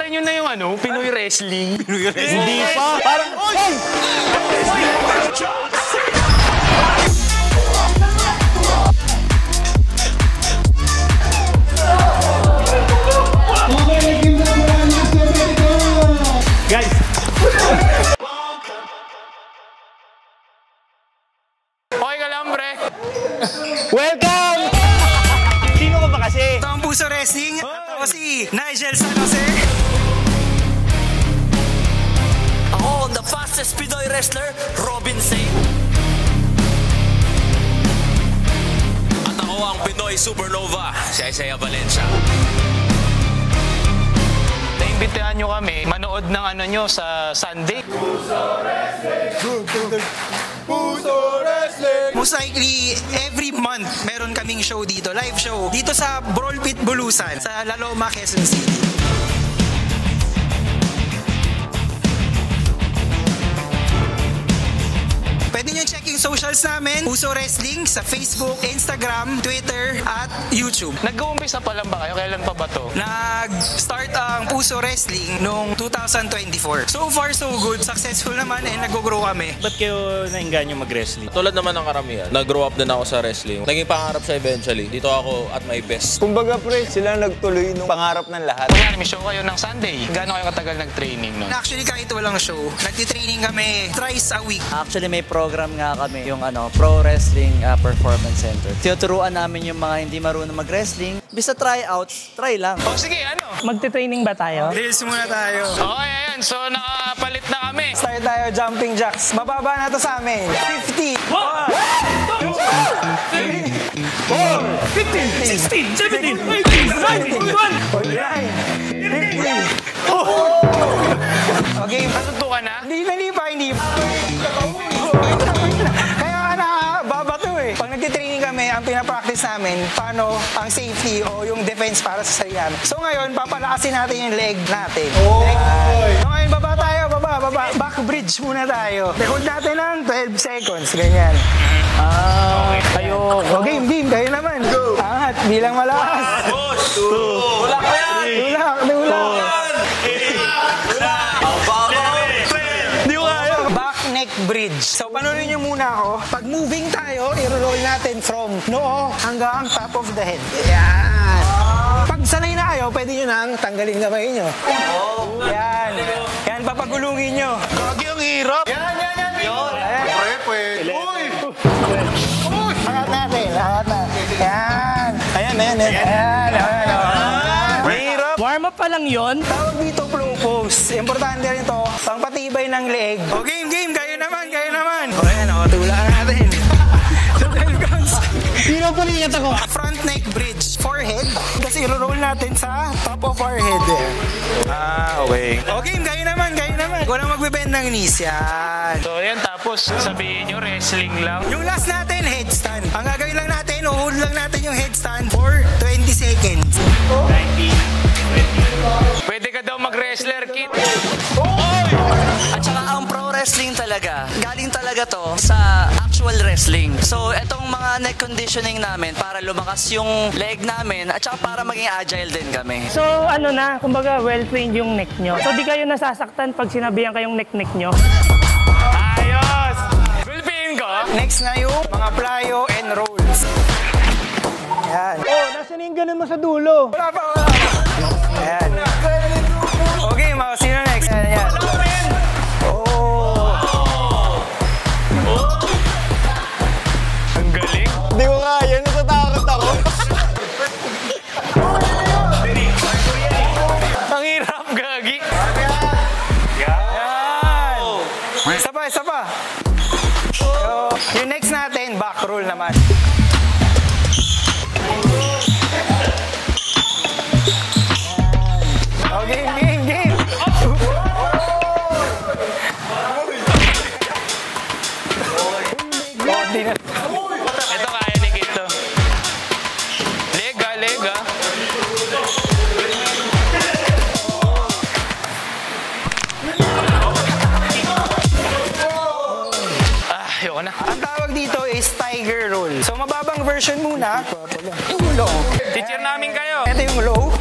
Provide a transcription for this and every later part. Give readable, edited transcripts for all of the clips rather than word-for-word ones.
try nyo na yung ano, Pinoy Wrestling. Pinoy Wrestling? Hindi pa. Parang, oy! Guys! Okay ka lang, pre. Welcome! Sino ka ba kasi? Ito ang Puso Wrestling. Ako si Nigel San Jose. Ako, the fastest Pinoy wrestler, Robin Sane. At ako ang Pinoy Supernova, si Isaiah Valencia. Naimbitahan nyo kami manood ng ano nyo sa Sunday. Puso Wrestling! Most likely, every month, meron kaming show dito, live show. Dito sa Brawl Pit Bulusan, sa La Loma, Quezon City. Pwede nyo check yung socials namin, Puso Wrestling, sa Facebook, Instagram, Twitter, at YouTube. Nag-uumpisa pa lang ba kayo? Kailan pa ba to? Nag-start ang Puso Wrestling noong 2024. So far, so good. Successful naman and nag-grow kami. Ba't kayo nainganyo mag-wrestling? Tulad naman ng karamihan, nag-grow up din ako sa wrestling. Naging pangarap siya eventually. Dito ako at my best. Kumbaga pre, sila nagtuloy nung pangarap ng lahat. Kaya may show kayo ng Sunday. Gaano kayo katagal nag-training nun? Actually, kahit walang show, nagtitraining kami thrice a week. Actually, may program nga kami, yung Pro Wrestling Performance Center. Tinuturuan namin yung mga hindi marunong mag-wrestling. Bisa tryouts, try lang. O sige, ano? Magte-training ba tayo? Drills muna tayo. Okay, ayan. So, nakapalit na kami. Start tayo, jumping jacks. Mababa na to sa amin. 50. 1, 2, 3, 4, 15, 16, 17, 18, 19, 20. Okay, Patutukan na? hindi pa. Kaya ka nababato eh. Pag nagtitraining kami, ang pinapractice namin, paano ang safety o yung defense para sa sarili namin. So ngayon, papalakasin natin yung leg natin. So ngayon, baba tayo, baba. Back bridge muna tayo. Record natin ng 12 seconds, ganyan. Kayo. O game, kayo naman. Angat, bilang malakas. 2, wala ka yan! Tulak. Back neck bridge. So, panunin nyo muna ako. Pag moving tayo, i-roll natin from noo hanggang top of the head. Yan. Pag sanay na kayo, pwede nyo nang tanggalin kamay nyo. Yan. Yan, papagulungin nyo. Gagi, ang hirap! Yan. Pre, pwede. Uy! Angat natin. Yan. Ayan. Mahirap! Warm up pa lang yon. Tawag dito flow pose. Importante rin ito, pangpatibay ng leeg. O game. Kayo naman. O yan, tulak natin. So 12 counts. Sino po ligat ako? Front neck bridge. Forehead. Kasi i-roll natin sa top of our head. Okay. O game, kayo naman. Walang magbe-bend ng knees. Yan. So, ayan. Tapos, sabihin nyo, wrestling lang. Yung last natin, headstand. Ang gagawin lang natin, uhold lang natin yung headstand for 20 seconds. 19, 20. Pwede ka daw mag-wrestler, kid. At saka ang pro wrestling talaga, galing talaga to sa actual wrestling. So, etong mga neck conditioning namin para lumakas yung leg namin at saka para maging agile din kami. So ano na, kumbaga well-trained yung neck nyo. So di kayo nasasaktan pag sinabihan kayong neck nyo. Ayos! Gulpihin ko. Next na yung mga plyo and rolls. Yan. Nasaan yung ganun mo sa dulo? Wala pa. Ayan. Okay, sino next? Ayan. Ang galing. Hindi ko kaya, natatakot ako. Ang hirap, gagi. Yan. Isa pa. So, yung next natin, back roll naman. Okay, game. Ito kaya ni Kito. Lega. Ayoko na. Ang tawag dito is tiger roll. So, mababang version muna. Yung low. Teacher namin kayo. Ito yung low.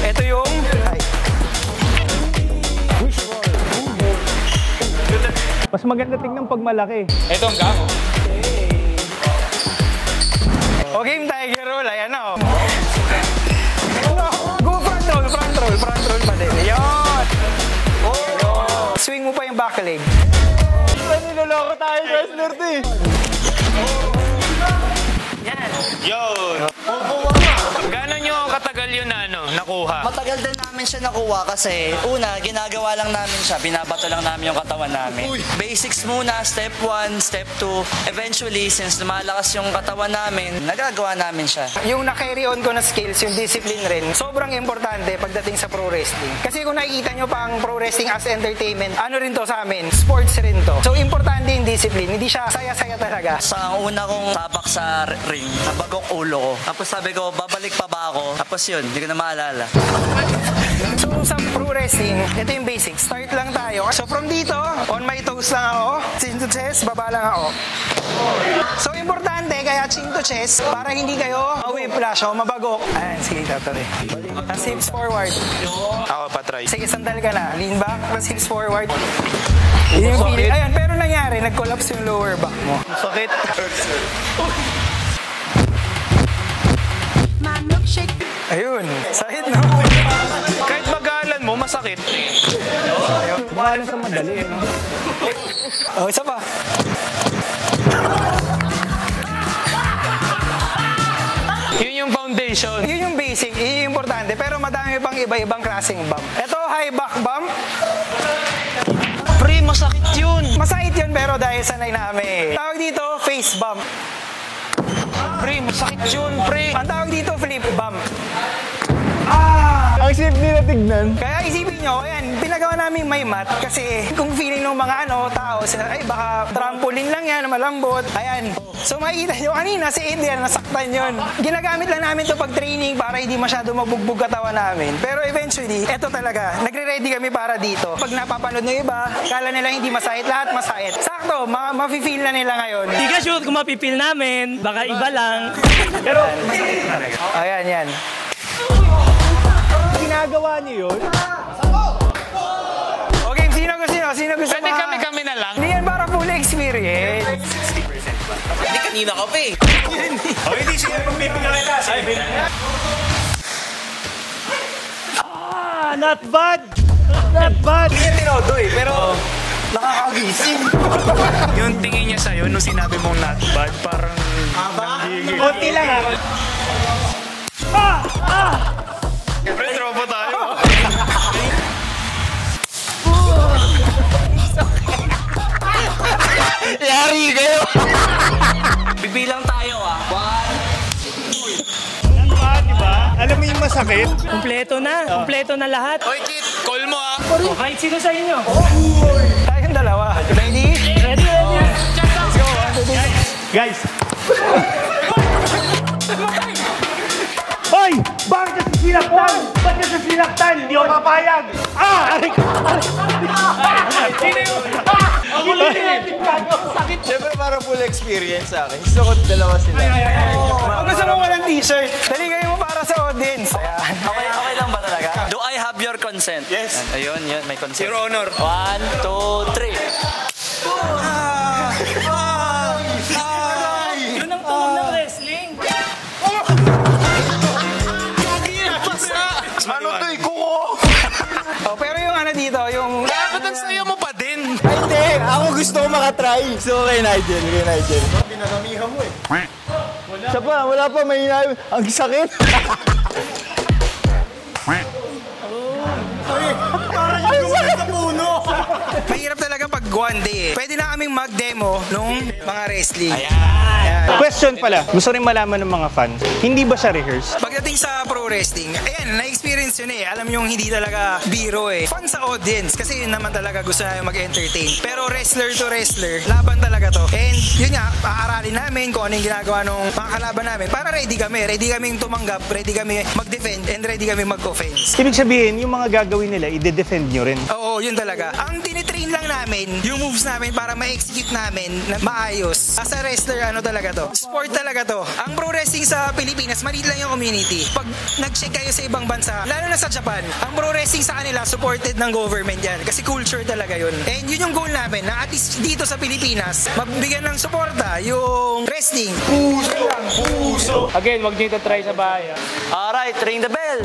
Ito yung high. Mas maganda tignan pag malaki. Ito ang gamo. O game tiger roll, ayan na oh. Go front roll pa din. Yun! Oh. Swing mo pa yung back leg. Niloloko tayo, wrestler to eh. Yan. Yun. Gano'n nyo katagal yun na nakuha? Matagal din namin siya nakuha kasi una, ginagawa lang namin siya, binabato lang namin yung katawan namin. Basics muna, step 1, step 2. Eventually, since lumalakas yung katawan namin, nagagawa namin siya. Yung na-carry on ko na skills, yung discipline rin, sobrang importante pagdating sa pro wrestling. Kasi kung nakikita nyo pa ang pro wrestling as entertainment, ano rin to sa amin? Sports rin to. So, importante yung discipline. Hindi siya saya-saya talaga. Sa una kong tapak sa ring, nabagok ulo ko. Tapos sabi ko, babalik pa ba ako? Tapos yun, hindi ko na maalala. So, sa pro wrestling, ito yung basic. Start lang tayo. So, from dito, on my toes lang ako. Chin to chest, baba lang ako. So, importante, kaya chin to chest, para hindi kayo ma-whiplash o mabagok. Ayan, sige, tatoy. Tapos hips forward. Ako pa try. Sige, sandal ka na. Lean back, tapos hips forward. Yun yung feeling. Ayan, pero nangyari, nag-collapse yung lower back mo. Sakit. Ayun, sakit no? Kahit bagalan mo, masakit. Baka sa madali eh. No? Oh, isa pa. Yun yung foundation. Yun yung basic, yun yung importante. Pero madami pang iba-ibang klaseng bump. Ito, high back bump. Pre, masakit yun. Masakit yun pero dahil sanay namin. Tawag dito, face bump. Pre, masakit yun, pre. Ang tawag dito, flip bump. Ang safe nila tignan. Kaya isipin nyo, ayan, pinagawa namin may mat kasi kung feeling ng mga tao, ay baka trampoline lang yan, malambot. Ayan. So makikita nyo, kanina si Adrian, nasaktan yun. Ginagamit lang namin to pag training para hindi masyado mabugbog katawan namin. Pero eventually, eto talaga, nagre-ready kami para dito. Pag napapanood ng iba, kala nila hindi masahit, lahat masahit. Sakto, ma-feel na nila ngayon. Hindi ka sure kung mapipil namin, baka iba lang. Pero, ayan, yan. Ginagawa niyo yun? Okay, sino gusto Pwede kami na lang. Hindi yan para full experience. Hindi kanina ka pa eh. Hindi siya pagpipigyan kita. Not bad! Not bad! Hindi yan tinodo eh, pero nakakagising. Yung tingin niya sa'yo, nung sinabi mong not bad, parang nanggigil. Konti lang ha. Pre, tropo tayo. Yari kayo. Bibilang tayo ah. 1, Not bad, diba? Alam mo yung masakit? Kompleto na lahat. Oy, Kit, call mo ah. O, kahit sino sa inyo. Tayong dalawa. Ready? Ready? Let's go. 1, 2, 3. Guys! Hoy! Bakit ka sisilaktan? Bakit ka sisilaktan? Hindi ako papayag! Aray ko! Siyempre para full experience sa akin. Gusto ko dalawa sila. Kung gusto mo walang t-shirt, dali kayo mo para sa audience. Ayan. Okay lang ba talaga? Do I have your consent? Yes. Ayun, may consent. Your Honor. 1, 2, 3. Yun ang tunog ng wrestling. Ano to eh, kuko? Oh, pero yung dito, yung... Bakit ang saya mo pa din? Ay, hindi. Ako gusto ko makatry. So, kay Nigel. Pinanamihan mo eh. Isa pa, wala pa. May ang sakit. Parang yung gumamit sa puno. Mahirap talaga pag one day eh. Pwede na kaming mag-demo nung mga wrestling. Question pala, gusto rin malaman ng mga fans, hindi ba siya rehearse? Pagdating sa pro wrestling, ayan, na-experience yun eh. Alam yung hindi talaga biro eh. Fun sa audience kasi yun naman talaga gusto namin mag-entertain. Pero wrestler to wrestler, laban talaga to. And yun nga, aaralin namin kung ano yung ginagawa ng mga kalaban namin para ready kami. Ready kaming tumanggap, ready kami mag-defend, and ready kami mag-offense. Ibig sabihin, yung mga gagawin nila, ide-defend nyo rin. Oo, yun talaga. Ang tinitrain lang namin, yung moves namin para ma-execute namin na maayos. As a wrestler, ano talaga to? Sport talaga to. Ang pro wrestling sa Pilipinas, maliit lang yung community. Pag nag-check kayo sa ibang bansa, lalo na sa Japan, ang pro wrestling sa kanila, supported ng government yan. Kasi culture talaga yun. And yun yung goal namin, na at least dito sa Pilipinas, magbigyan ng suporta yung wrestling. Puso! Again, wag nyo try sa bahay. Alright, ring the bell!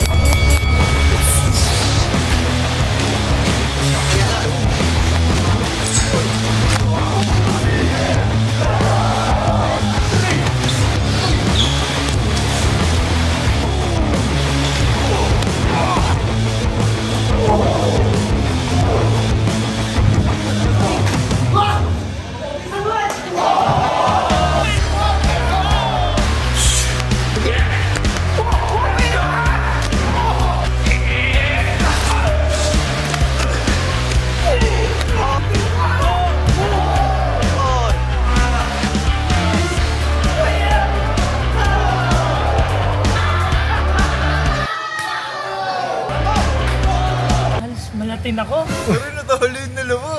Malatin ako. Pero natahulin na lamo.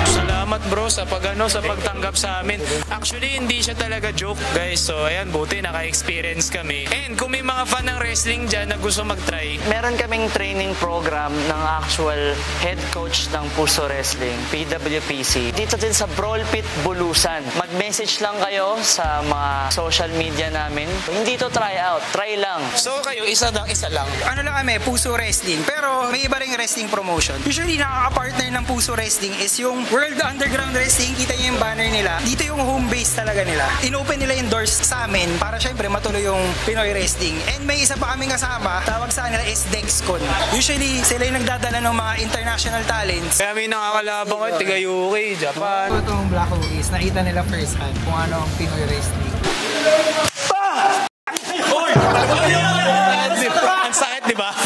Salamat bro sa sa pagtanggap sa amin. Actually, hindi siya talaga joke, guys. So, ayan, buti naka-experience kami. And kung may mga fan ng wrestling dyan na gusto mag-try, Meron kaming training program ng actual head coach ng Puso Wrestling, PWPC. Dito din sa Brawl Pit, Bulusan. Mag-message lang kayo sa mga social media namin. Hindi to try out, try lang. so kayo, isa lang. Ano lang kami, Puso Wrestling. Pero may iba ring wrestling promotion. Usually, nakaka-partner ng Puso Wrestling is yung World Underground Wrestling. Kita niyo yung banner nila. Dito yung home base talaga nila. In-open nila yung doors sa amin para syempre matuloy yung Pinoy Wrestling. And may isa pa kaming kasama, tawag sa kanila is Dexcon. Usually, sila yung nagdadala ng mga international talents. Kaya may nakakalabang ko, tiga UK, Japan. Itong Black Hawkies, nakita nila first hand kung ano ang Pinoy Wrestling. Hoy!